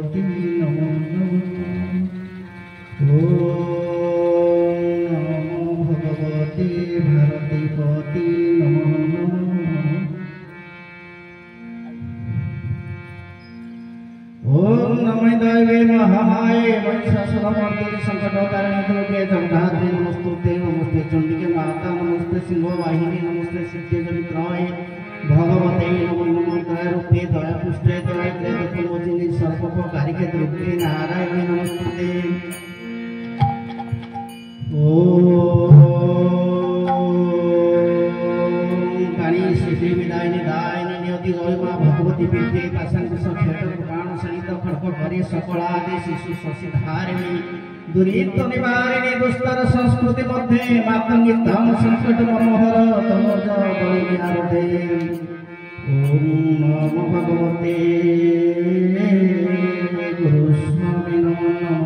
भगवती नमो नमः। ओम नमो भगवती भारती पति नमो नमः। ओम नमो दैवे महामाये महिषासुरमर्दिनी संकटकारिणी दुर्गे जगधात्री नमस्तुते। नमस्ते चंडिके माता नमस्ते सिंह वाहिनी नमस्ते सिद्धेश्वरी भगवते नमो नमः। दयारूपे दयापुष्टे दयाग्रे दुःखमोचिनी सर्वोपकारिके दुर्गे नारायणी नमस्ते। ओम काणी श्री विदायिनी दायिनी नियति जय मां भगवती विद्ये पाशांकुश खेट कृपाण सहित खड़ग भरी सकलादि शिशु शशिधारिणी दुरीत निवारिणी दुस्तर संस्कृति मध्ये मातंगी धाम संकट मनोहर तमोज बलिहारते। ओम नमो भगवते गुरुस्वामी नमः।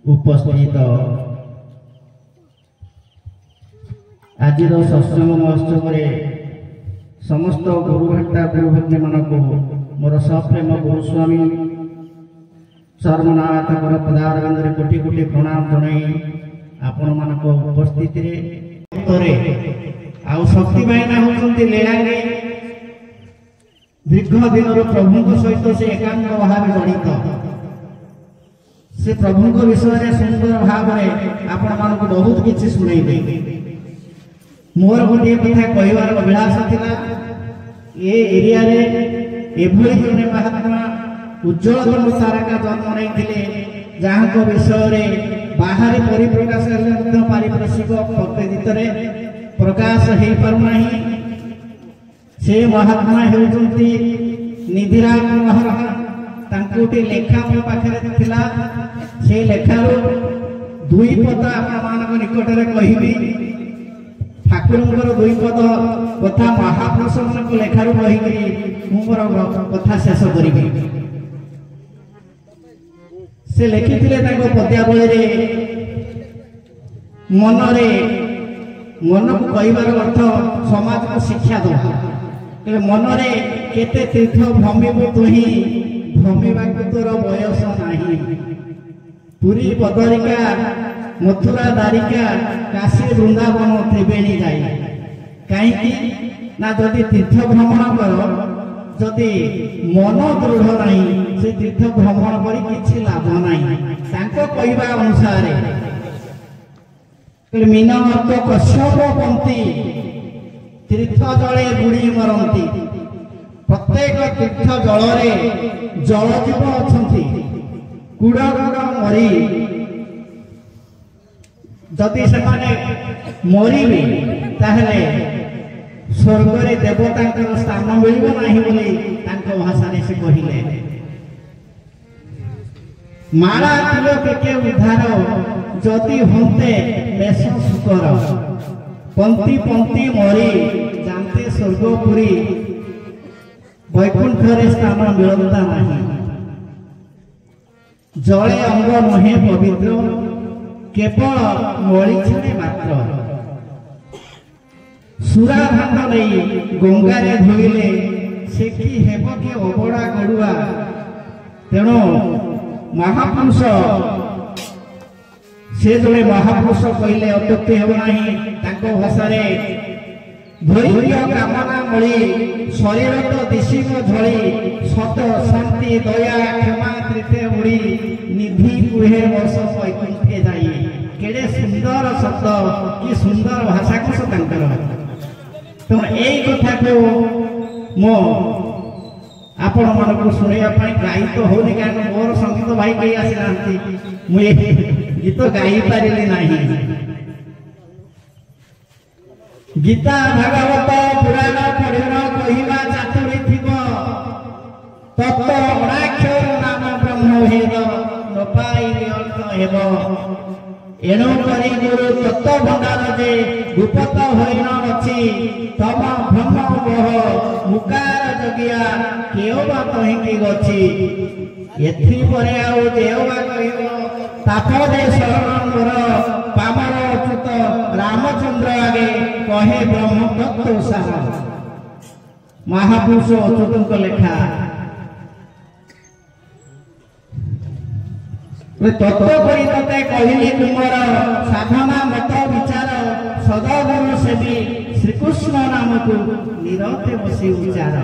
उपस्थित आज सत्संग महोत्सव समस्त गुरुभट्टा गुरुभग्नी मानक मोर सप्रेम गुरुस्वामी चरणनाथ मोर पदारविंदे कोटि कोटि प्रणाम जनाई आपण मानक उपस्थित आउ शक्ति बाहिना होती लीलांगे दीर्घ दिन प्रभु सहित से एकांत भाव जड़ित से प्रभु विषय सुंदर भाव आपण मान बहुत किसी शुणेबे। मोर गोटे कथा कहवार अभिलाष था ये एरिया रे एभली जने महात्मा उज्ज्वल साराका जन्म नहीं जहाँ को विषय बाहर परिप्रकाश पारिप्रशिक प्रकृति प्रकाश हो पारना से महात्मा होती निधिराम महाराज तांकुटी लेखा मो पाखे थिला से लेखारू दुई पद आपण निकट में कहबी ठाकुर दुई पद कथा महापुरुष मान लेखारू कहीकि मोर कथा शेष करी से लिखिथिले पद्यावली मनरे मन को कहबार अर्थ समाज को शिक्षा दवा मनरे केते तीर्थ भ्रमिबु तुही भ्रमिबाकु तोर बयस नाही। पुरी बदरिका मथुरा दारिका काशी वृंदावन त्रिवेणी जाए कहीं ना जदि तीर्थ भ्रमण कर जदि मन दृढ़ नहीं से तीर्थ भ्रमण कर किसी लाभ नहीं। कहवा अनुसार मीनमर्क कश्यप पंथी तीर्थ जले बुड़ी मरती प्रत्येक तीर्थ जल जलजीव अच्छा गुड़ गुड़ मरी जदि से मरबे ताहले स्वर्ग रे देवता स्थान मिल बोली भाषा से कहले माला तिलक के उद्धार जदि होते मेष शुकर पंक्ति पंक्ति मरी जानते स्वर्गपुरी वैकुंठ स्थान मिलता नहीं। जले अंग नहे पवित्र केवल मली छाड़े मात्र सुरा भांड नहीं गंगारे धोइले से कि हेब कि अबड़ा गड़ुआ तेणु महापुरुष से जड़े महापुरुष कहले अत्युक्ति हेब नहीं भाषा धैर्य कामना मणि शरीर तो दिशिम झड़ी सत शांति दया क्षमा तृतीय मुड़ी निधि कुहे वर्ष वैकुंठे जाई केड़े सुंदर शब्द कि सुंदर भाषा को तो यही कथा को मो आपण मन को शुणा गाई तो होनी कारण मोर संगीत भाई कहीं आसी ना मुझे गीत गाई पारिली नहीं। गीता भागवत पुराण पढ़िन कहवा चातुरी थिब तत्व अणाक्षर नाम ब्रह्म भेद न पाई अर्थ हेब एणु करी गुरु तत्व भंडार जे गुप्त हरिण अच्छी तम ब्रह्म बह मुकार जगिया केवा कहीं गछि एथि परे आउ देवा कहिब तापदे शरण मोर पामर अच्युत रामचंद्र आगे कहे ब्रह्म तत्व सार महापुरुष अच्युत लेखा तत्व करी तते कहली तुमर साधना मत विचार सदगुरु सेवी श्रीकृष्ण नाम को निरते बसी उच्चार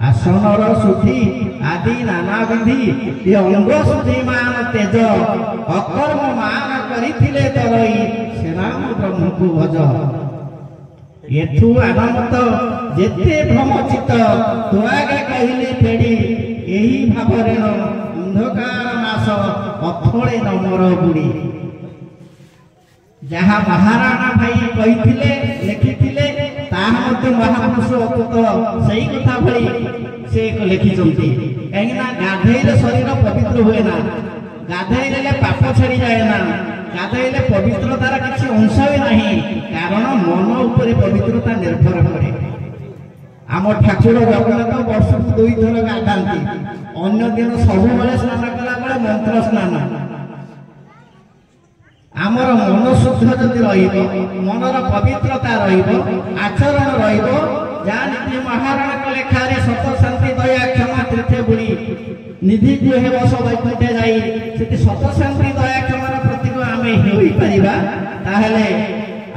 आसनर शुद्धि आदि नाना विधि ये अंग शुद्धि मान तेज अकर्म मान करिथिले तरई से राम ब्रह्म को भज एठू आनंद जेते भ्रमचित तो आगे कहली फेड़ी यही भावरे अंधकार नाश अथळे नमर बुड़ी जहाँ महाराणा भाई कही लिखिथिले ताहा मध्य महापुरुष अच्युत सही कथा भली से लिखिछंती कहीं ना गाधेइले शरीर पवित्र हुए ना गाधेइले पाप छड़ी जाए ना गाधेइले पवित्रतार किसी अंश भी नहीं कारण मन उपरे पवित्रता निर्भर करे आम ठाकुर जगन्नाथ वर्ष 2 थर गाधाती अन्य दिन सब स्नान कला बेले मंत्र स्नान आमर मन शुद्ध जदि मनर पवित्रता आचरण जहाँ नीति महाराणा लेखारे सत शांति दया क्षमा तीर्थे बुड़ी निधि को हे बस वैकुंठे जाई से सत शांति दया क्षमार प्रतीक आम हो ताहले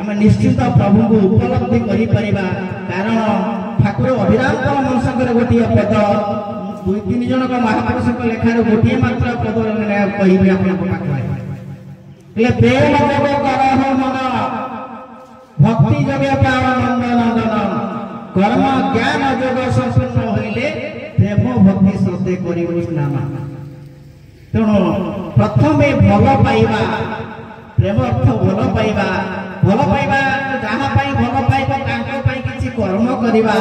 आम निश्चित प्रभु को उपलब्धि करिपरिबा कारण ठाकुर अभिराम मनसकर गोटे पद 2-3 जन महापुरुष लेखार गोटे मात्र पद कहि प्रेम जग करह मन भक्ति जगे पाव नंद नंदन कर्म ज्ञान जोग संपन्न होइले प्रेम भक्ति श्रद्धे करिबो स्नान तेणु प्रथमे भल पाइबा प्रेम अर्थ भल पाइबा जहाँ भल पाइबा तांको पई किछि कर्म करिबा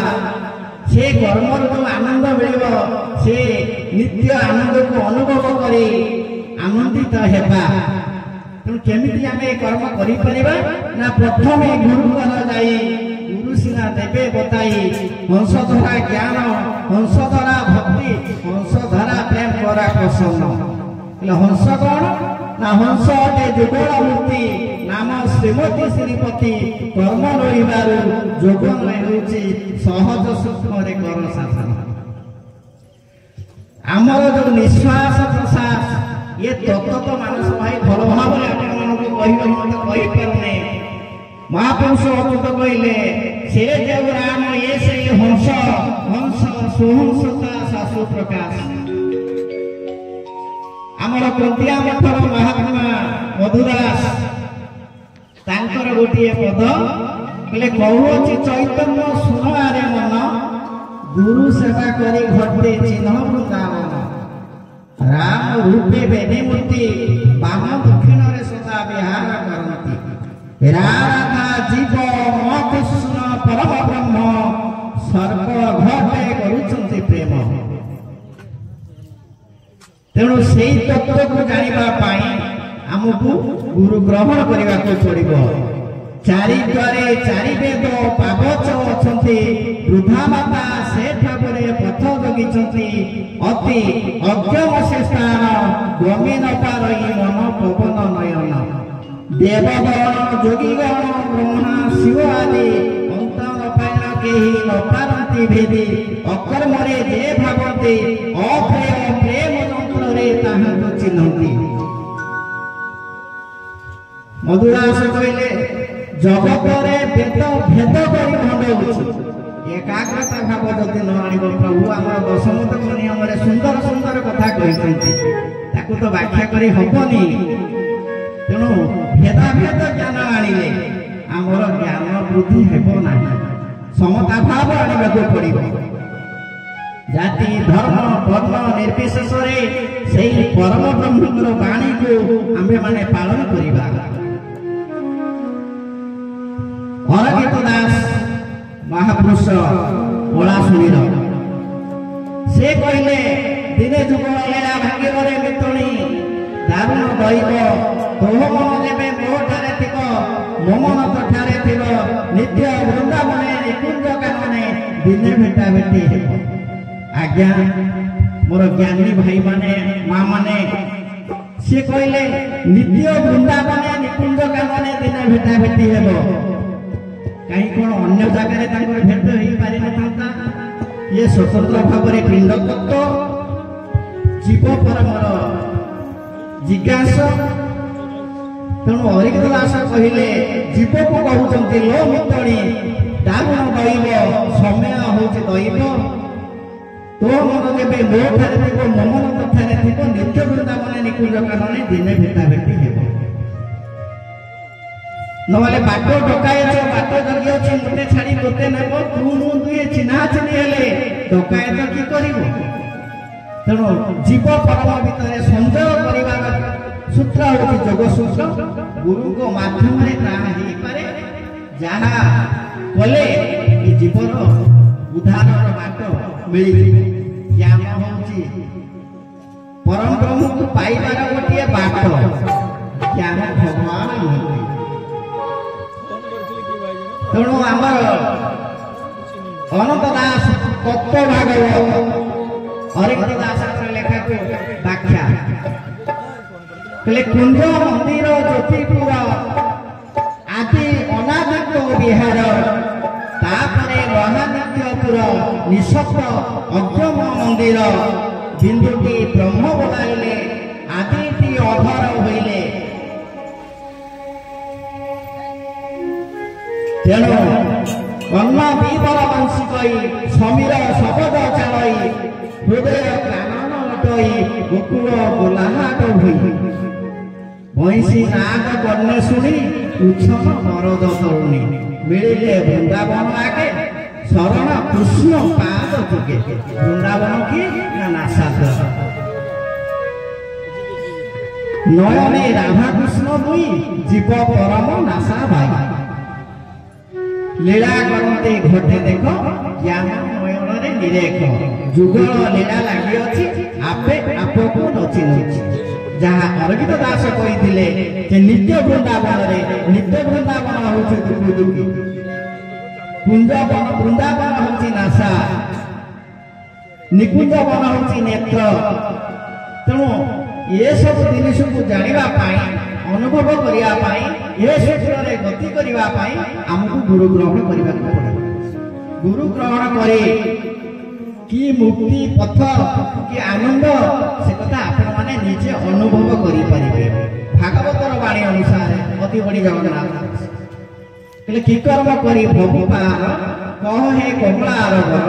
से कर्म जो आनंद मिलिबो से नित्य आनंद को अनुभव करी आनंदित हेबा तेणु केमिति आमे कर्म करि परिबा ना प्रथमे गुरु घर जाई गुरु सिना देबे बताई हंसधरा ज्ञान हंसधरा भक्ति हंसधरा प्रेम करा प्रसन्न हंस कौन ना हंस अटे जुगल मूर्ति नाम श्रीमती श्रीपति कर्म रहिबारु जोगन हेउछि सहज सूक्ष्म रे कर साधन आमर जो निश्वास प्रश्वास ये तत्व तो मानस भाई भल भाव कही महापुरुष अच्युत कहले से जो राम ये से हंस हंस सुहंसता शाशु प्रकाश आमर कुंतिया मठर महात्मा मधुदास तांकर गोटे पद कहले कहूची चैतन्य सुनवारे मन गुरु सेवा करी घटे चिन्ह वृंदावन राम रूपे बेनी मूर्ति बाम दक्षिण रे सदा विहार करती राधा जीव म कृष्ण परम ब्रह्म सर्व घटे करुचंती प्रेम तेणु से तत्व को जानिबा पाई हमकु गुरु ग्रहण करने को पड़िबो चारि द्वारे चारि वेद पावच अछंती वृद्धा माता से ठाकुरे पथ जगिछंती अति अज्ञम से स्थान गमी न पारई मन पवन नयन देवगण जोगीगण ब्रह्मा शिव आदि अंत न पाइन केही न पारंती भेदी अकर्मरे जे भावती अप्रेम प्रेम यंत्रे ताहां चिन्हती मधुदास कहले जगतरे वेद भेद करी भंड एकाग्रता भाव जदि न आनिब प्रभु आम दशमत नियम सुंदर सुंदर कथा कहते तो व्याख्या करी हबनी तेणु भेदाभेद ज्ञान आनिले आमर ज्ञान वृद्धि हेब ना समता भाव आनिबाकु पड़िबो जाति धर्म वर्ण निर्विशेष से परम ब्रह्मर वाणी को आमे माने पालन करिबा अरविंद दास महापुरुष ओला सुनील से कहले दिने जुग लीला भाग्य मितुणी दारुण दैव तोह मन जेबे मोहठारे थिब मोमन तठारे थिब नित्य वृंदावने निकुंज कानने दिने भेटा भेटी हेब आज्ञा मोर ज्ञानी भाई माने माँ माने से कहले नित्य वृंदावने निकुंज कानने दिने भेटा भेटी हेब कहीं कौन अन्य जगह भेट हो पारि न ये स्वतंत्र भाव में पिंड तत्व जीव परमर जिज्ञासा तेणु अरिहंत दास कहले जीव को कहते लो मितणी दारुण दैव समय हूँ दैव तो मन जब मो ठारे थी मो मन ठारे थी नित्य वृंदावन निकुंज कानने दिने भेटा भेटी हे नहले बाट डकायत बाट जगी अच्छी गोटे छाड़ी गोटे नेब तू मु दुए चिन्हा चिन्ही हेले डकायत कि करिवो तेणु जीव परम भितर संजय कर सूत्र हूँ जोग सूत्र गुरु को माध्यम पारे जहा कले जीवर उद्धार बाट मिल ज्ञान हूँ परम ब्रह्म को पाइबार गोटे बाट ज्ञान भगवान नुहति तेणु आमर अनंत दास तत्व भागवत अरिहंत दास लेखा को व्याख्या कहले कुंज मंदिर ज्योतिपुर आदि अनादित्य विहार तापरे महादित्यपुर निशब्द अग्रम मंदिर बिंदुटी ब्रह्म बोलाइले आदिति अधर होइले तेणु कर्ण बीबर वंशी कई समीर शबद चालई हृदय कानन लटई गोकुल गोलाहाट हुई भैंसी नाग कर्ण शुणी उछन मरद तरुणी मिले वृंदावन आगे शरण कृष्ण पाद जुगे वृंदावन की नासाद नयने राधा कृष्ण दुई जीव परम नासा भाई लीला करते घटे देख ज्ञान नयन निरेख जुगल लीला लगी अच्छी आपे आपको नची नची जहाँ अरविंद दास कही नित्य वृंदावन हूँ दुगी कुंज वृंदावन हूँ नासा निकुंज वन हूँ नेत्र तेणु ये सब जिनिस को जानापी अनुभव करने सूत्र गति करने आमको गुरु ग्रहण करने पड़े गुरु ग्रहण करे कि मुक्ति पथ कि आनंद से कथा आपण माने निजे अनुभव करि परिबे भागवतर वाणी अनुसार अति बड़ी जगन्नाथ कहले कि कर्म करी भोग पार कह हे कमला आरबर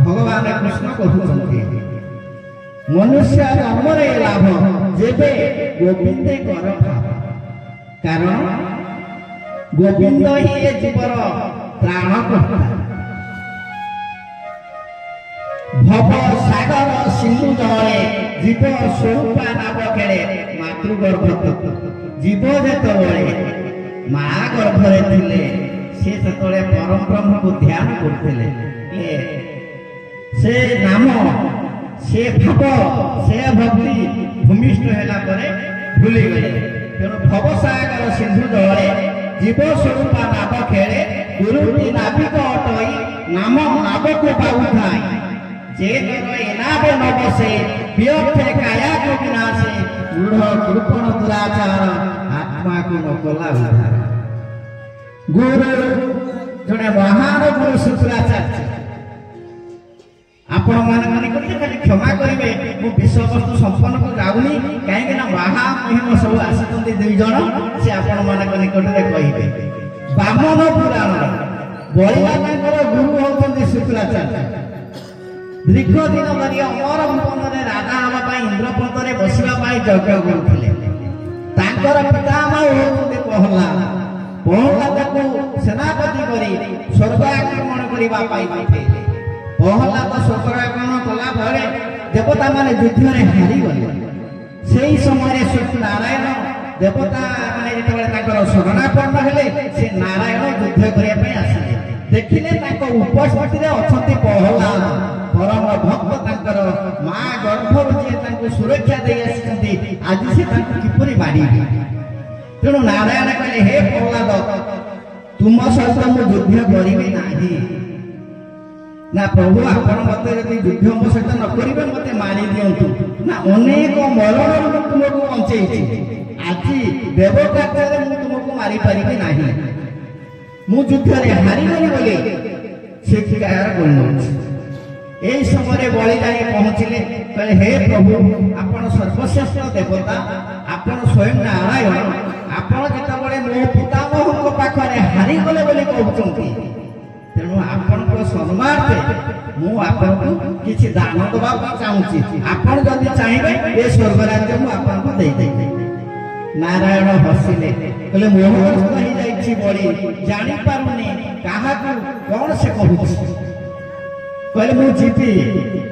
भगवान कृष्ण कहउछन्ति मनुष्य जन्म रे लाभ जेबे गोविंदे कर कारण गोविंद ही ये जीवर त्राणकर्ता भव सागर सिंधु जले जीव स्वरूप नाम खेले मातृगर्भ जीव जेतबले माँ गर्भरे थिले से सेतबले परम ब्रह्म को ध्यान करथिले से नाम से भाव से भक्ति भूमिष्ठ होला परे भूली गले तेणु भव सागर सिंधु जले जीव स्वरूप नाम खेले गुरु नाविक अटई नाम नाव को पाउथाई जे एनावे न बसे व्यर्थे काया को विनाशे दृढ़ कृपण दुराचार आत्मा को न कला उद्धार गुरु जड़े महान गुरु शुक्राचार्य आपण माने खाली क्षमा करेंगे मु विषय वस्तु संपन्न को जाऊनी कहीं महामहिम सब आसुच्च दुई जन से आपण मान निकट में कहे बामन पुराण बलिदान गुरु होती शुक्राचार्य दीर्घ दिन धरी अमर भुवन में राजा हाँवाई इंद्रपंथ में बसवाई यज्ञ करुले पितामह होती प्रहलाद प्रहलाद को सेनापति कर स्वर्ग आक्रमण करने प्रहलाद स्वर्ग आक्रमण कला देवता मान युद्ध में हारीगले से समय नारायण देवता माने शरणापन्न हेले से नारायण युद्ध करने आसिले देखिले उपस्थिति में अच्छा प्रहलाद परम भक्त माँ गर्भर जी सुरक्षा दे आज से किपरि मारी तेणु नारायण कहले हे प्रहलाद तुम सहित मु युद्ध करी नहीं ना प्रभु आपण मत युद्ध मो सहित न करेंगे मत मारी दिंतु ना अनेक मरण तुमको बंचे आज देवकार्य तुमको मारी पारि नहीं ମୁଁ ଯୁଦ୍ଧରେ ହାରିଗଲି ବୋଲି ସେ କାର କରୁଛି। এই সময় বলি যাই পৌঁছিলে কহে হে প্রভু আপন সর্বশ্রেষ্ঠ দেবতা আপন স্বয়ং নারায়ণ আপন যেতবে মো পিতামহଙ୍କ পাখরে হারিগলে বলে কହୁଛନ୍ତି তেণু ଆପଣଙ୍କ ସମ୍ମାନରେ ମୁଁ ଆପଣଙ୍କୁ କିଛି ଦାନ ଦେବାକୁ ଚାହୁଁଛି ଆପଣ ଯଦି ଚାହିଁବେ ଏ ସ୍ୱର୍ଗ ରାଜ୍ୟ ମୁଁ ଆପଣଙ୍କୁ ଦେଇଦେବି। ନାରାୟଣ ହସିଲେ କହିଲେ ମୋହଗ୍ରସ୍ତ ହେଇଯାଇଛି ବଳି ଜାଣିପାରୁନି କାହାକୁ କଣ ସେ କହୁଛି। କହିଲେ ମୁଁ ଯିବି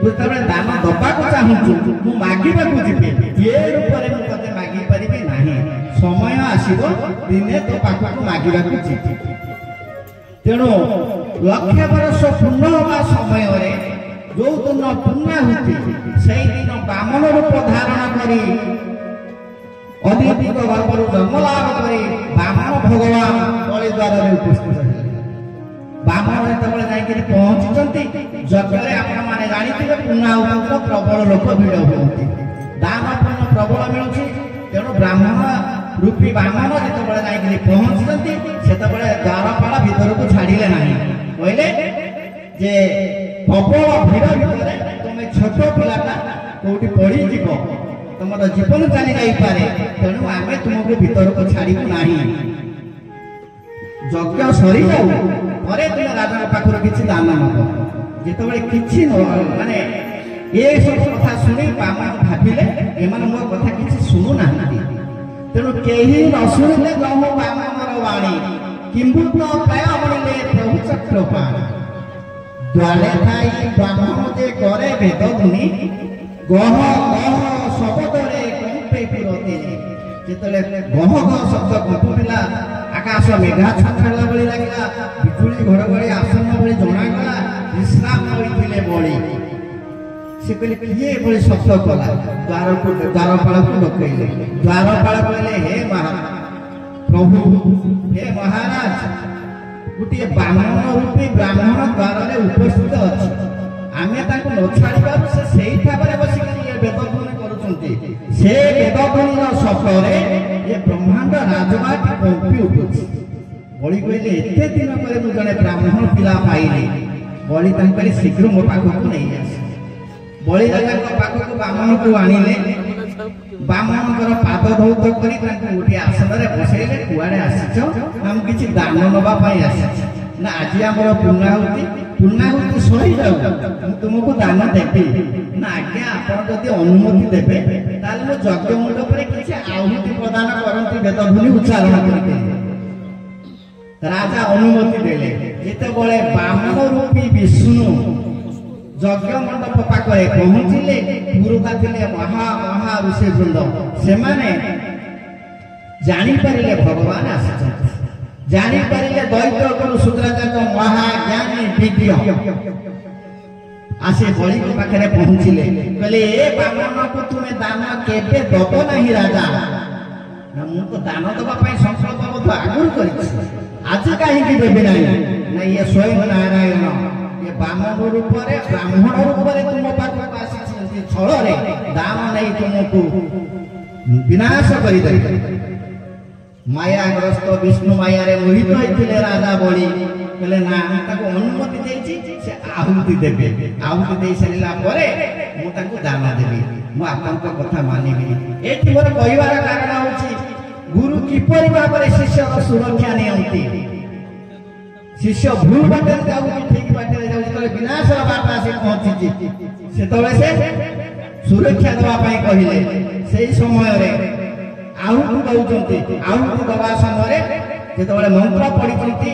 ତୁ ଯେତେବେଳେ ଦାନ ଦେବାକୁ ଚାହୁଁଛୁ ମୁଁ ମାଗିବାକୁ ଯିବି ଏ ରୂପରେ ମୁଁ ତତେ ମାଗି ପାରିବି ନାହିଁ। ସମୟ ଆସିବ ଦିନେ ତୋ ପାଖକୁ ମାଗିବାକୁ ଯିବି। ତେଣୁ ଲକ୍ଷେ ବର୍ଷ ପୂର୍ଣ୍ଣ ହେବା ସମୟରେ ଯୋଉ ଦିନ ପୂର୍ଣ୍ଣାହୁତି ସେଇଦିନ ବାମନ ରୂପ ଧାରଣ କରି ଅଦିତିଙ୍କ ଗର୍ଭରୁ ଜନ୍ମ ଲାଭ କରି ବାମନ ଭଗବାନ ବଳି ଦ୍ୱାରରେ ଉପସ୍ଥିତ ହେଲେ। ବାମନ ଯେତେବେଳେ ଯାଇକରି ପହଞ୍ଚିଛନ୍ତି ଯଜ୍ଞରେ ଆପଣମାନେ ଜାଣିଥିବେ ପୂର୍ଣ୍ଣାହୁତିର ପ୍ରବଳ ଲୋକ ଭିଡ଼ ହୁଅନ୍ତି ଦାନ ପୁଣ୍ୟ ପ୍ରବଳ ମିଳୁଛି। ତେଣୁ ବ୍ରାହ୍ମଣ ରୂପୀ ବାମନ ଯେତେବେଳେ ଯାଇକରି ପହଞ୍ଚିଛନ୍ତି ସେତେବେଳେ ଦ୍ୱାରପାଳ ଭିତରକୁ ଛାଡ଼ିଲେ ନାହିଁ। କହିଲେ ଯେ ପ୍ରବଳ ଭିଡ଼ ଭିତରେ ତୁମେ ଛୋଟ ପିଲାଟା କୋଉଠି ପଡ଼ିଯିବ ତମର ଜୀବନ ଚାଲି ଯାଇପାରେ ତେଣୁ ଆମେ ତୁମକୁ ଭିତରକୁ ଛାଡ଼ିବୁ ନାହିଁ। ଯଜ୍ଞ ସରିଯାଉ ପରେ ତୁମେ ରାଜାଙ୍କ ପାଖରୁ କିଛି ଦାନ ନେବ। ଯେତେବେଳେ କିଛି ମାନେ ଏସବୁ କଥା ଶୁଣି ବାମନ ଭାବିଲେ ଏମାନେ ମୋ କଥା କିଛି ଶୁଣୁନାହାନ୍ତି। ତେଣୁ କେହି ନ ଶୁଣିଲେ ଗହୁ ବାମନର ବାଣୀ କିମ୍ବୁତ ପ୍ରାୟ ମଣିଲେ ପ୍ରଭୁ ଚକ୍ରପାଣି ଦ୍ୱାରେ ଥାଇ ବ୍ରାହ୍ମଣ ଯେ କରେ ବେଦ ଧ୍ୱନି ଗହ ଗହ ଶବ୍ଦରେ କମ୍ପେ ପୁରତିନି। ଯେତେବେଳେ ଗହ ଗହ ଶବ୍ଦ କମ୍ପୁଥିଲା ଆକାଶ ମେଘା ଛାଡ଼ିଲା ଭଳି ଲାଗିଲା ବିଜୁଳି ଘଡ଼ଘଡ଼ି ଆସନ୍ନ ଭଳି ଜଣାଗଲା ବିଶ୍ରାମ ହୋଇଥିଲେ ବଳି। ସେ କହିଲେ କିଏ ଏଭଳି ଶବ୍ଦ କଲା ଦ୍ୱାରପାଳକୁ ଡକେଇଲେ। ଦ୍ୱାରପାଳ କହିଲେ ହେ ପ୍ରଭୁ ହେ ମହାରାଜ ଗୋଟିଏ ବାମନ ରୂପୀ ବ୍ରାହ୍ମଣ ଦ୍ୱାରରେ ଉପସ୍ଥିତ ଅଛି ଆମେ ତାଙ୍କୁ ନ ଛାଡ଼ିବାରୁ ସେ ସେଇ ଭାବରେ ବସିକରି ଏ ବେଦଧ୍ୱନି କରୁଛନ୍ତି। ସେ ବେଦଧ୍ୱନିର ଶବ୍ଦରେ ଏ ବ୍ରହ୍ମାଣ୍ଡ ରାଜବାଟି କମ୍ପି ଉଠୁଛି। ବଳି କହିଲେ ଏତେ ଦିନ ପରେ ମୁଁ ଜଣେ ବ୍ରାହ୍ମଣ ପିଲା ପାଇଲି। ବଳି ତାଙ୍କୁ କହିଲେ ଶୀଘ୍ର ମୋ ପାଖକୁ ନେଇ ଆସେ। ବଳି ରାଜାଙ୍କ ପାଖକୁ ବାମନକୁ ଆଣିଲେ। ବାମନଙ୍କର ପାଦ ଧୌତ କରି ତାଙ୍କୁ ଗୋଟିଏ ଆସନରେ ବସେଇଲେ। କୁଆଡ଼େ ଆସିଛ? ନା ମୁଁ କିଛି ଦାନ ନେବା ପାଇଁ ଆସିଛି। ନା ଆଜି ଆମର ପୂର୍ଣ୍ଣାହୁତି ସରିଯାଉ ମୁଁ ତୁମକୁ ଦାନ ଦେବି। ନା ଆଜ୍ଞା ଆପଣ ଯଦି ଅନୁମତି ଦେବେ ତାହେଲେ ମୁଁ ଯଜ୍ଞ ମଣ୍ଡପରେ କିଛି ଆହୁତି ପ୍ରଦାନ କରନ୍ତି ବେଦଧ୍ୱନି ଉଚ୍ଚାରଣ କରିକି। ରାଜା ଅନୁମତି ଦେଲେ। ଯେତେବେଳେ ବାମନ ରୂପୀ ବିଷ୍ଣୁ ଯଜ୍ଞ ମଣ୍ଡପ ପାଖରେ ପହଞ୍ଚିଲେ ପୁରୁକା ଥିଲେ ମହା ଋଷି ବୃନ୍ଦ ସେମାନେ ଜାଣିପାରିଲେ ଭଗବାନ ଆସିଛନ୍ତି। ଜାଣିପାରିଲେ ଦୈତ୍ୟ ଗୁରୁ ଶୁକ୍ରାଚାର୍ଯ୍ୟ ମହାଜ୍ଞାନୀ ବିଜ୍ଞ ଆସି ବଳିଙ୍କ ପାଖରେ ପହଞ୍ଚିଲେ। କହିଲେ ଏ ବାମନକୁ ତୁମେ ଦାନ କେବେ ଦବ ନାହିଁ ରାଜା? ନା ମୁଁ ତ ଦାନ ଦେବା ପାଇଁ ସଂକଳ୍ପ ମଧ୍ୟ ଆଗରୁ କରିଛି ଆଜି କାହିଁକି ଦେବି ନାହିଁ? ନା ଇଏ ସ୍ୱୟଂ ନାରାୟଣ ଏ ବାମନ ରୂପରେ ବ୍ରାହ୍ମଣ ରୂପରେ ତୁମ ପାଖକୁ ଆସିଛନ୍ତି ଛଳରେ ଦାନ ନେଇ ତୁମକୁ ବିନାଶ କରିଦେବେ। ମାୟାଗ୍ରସ୍ତ ବିଷ୍ଣୁ ମାୟାରେ ମୋହିତ ହୋଇଥିଲେ ରାଜା ବଳି କହିଲେ ନା ମୁଁ ତାକୁ ଅନୁମତି ଦେଇଛି ସେ ଆହୁତି ଦେବେ। ଆହୁତି ଦେଇ ସାରିଲା ପରେ ମୁଁ ତାଙ୍କୁ ଦାନ ଦେବି। ମୁଁ ଆପଣଙ୍କ କଥା ମାନିବି। ଏଠି ମୋର କହିବାର କାରଣ ହେଉଛି ଗୁରୁ କିପରି ଭାବରେ ଶିଷ୍ୟର ସୁରକ୍ଷା ନିଅନ୍ତି। ଶିଷ୍ୟ ଭୁଲ ବାଟରେ ଯାଉଛି ଠିକ ବାଟରେ ଯାଉଛି ଯେତେବେଳେ ବିନାଶର ବାଟ ଆସି ପହଞ୍ଚିଛି ସେତେବେଳେ ସେ ସୁରକ୍ଷା ଦେବା ପାଇଁ କହିଲେ। ସେଇ ସମୟରେ ଆହୁତି ଦଉଛନ୍ତି। ଆହୁତି ଦେବା ସମୟରେ ଯେତେବେଳେ ମନ୍ତ୍ର ପଢିଛନ୍ତି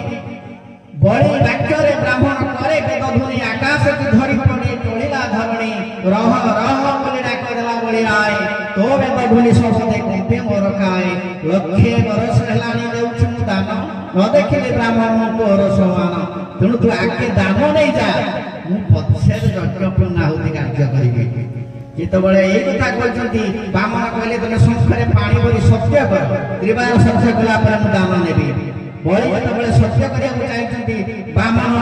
ବଳି ବାକ୍ୟରେ ବ୍ରାହ୍ମଣ କରେ ବେଦଧ୍ୱନି ଆକାଶକୁ ଧରି ପଡ଼ି ଟଳିଲା ଧରଣୀ ରହ ରହ ବୋଲି ଡାକ ଦେଲା ବଳି ଆଏ ତୋ ବେଦଧ୍ୱନି ଶବ୍ଦରେ କମ୍ପେ ମୋର କାଏ ଲକ୍ଷେ ବରଷ ହେଲାଣି ଦେଉଛି ମୁଁ ଦାନ ନ ଦେଖିଲେ ବ୍ରାହ୍ମଣ ତୋର ସମାନ। ତେଣୁ ତୁ ଆଗେ ଦାନ ନେଇଯା ମୁଁ ପଛରେ ଯଜ୍ଞ ପୂର୍ଣ୍ଣାହୁତି କାର୍ଯ୍ୟ କରିବି। ଯେତେବେଳେ ଏଇ କଥା କହିଛନ୍ତି ବାମନ କହିଲେ ତମେ ଶଙ୍ଖରେ ପାଣି ଭରି ସତ୍ୟ କର ତ୍ରିବାର ସତ୍ୟ କଲା ପରେ ମୁଁ ଦାନ ନେବି। ବଳି ଯେତେବେଳେ ସତ୍ୟ କରିବାକୁ ଚାହିଁଛନ୍ତି ବାମନ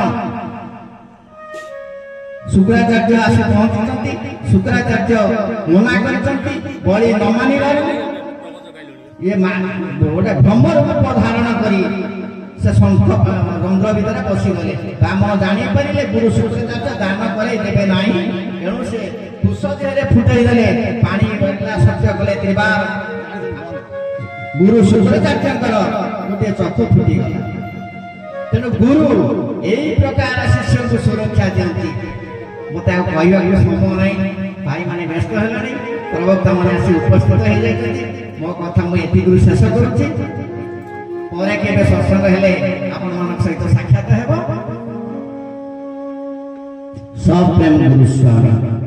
ଶୁକ୍ରାଚାର୍ଯ୍ୟ ଆସି ପହଞ୍ଚୁଛନ୍ତି। ଶୁକ୍ରାଚାର୍ଯ୍ୟ ମନା କରିଛନ୍ତି। ବଳି ନ ମାନିବାରୁ ଇଏ ଗୋଟେ ବ୍ରହ୍ମ ରୂପ ଧାରଣ କରି से शंख रंध्र भितर पशिगले ब्राह्मण जापारे गुरु शुक्राचार्य दान करे देवे ना तेणु से कुश देहरे फुटाई देले पानी सत्य कले त्रिबार गुरु शुक्राचार्य गोटे चक्षु फुटीगला तेणु गुरु यही प्रकार शिष्य को सुरक्षा दिखती मत कहवा समय ना भाई मैंने व्यस्त है प्रवक्ता मैंने आसी उपस्थित हो जाती मो कथा मुझे शेष करुच्ची पर केवे सत्संग हेले आपण मान सहित साक्षात हेब सब प्रेम गुरु स्वामी।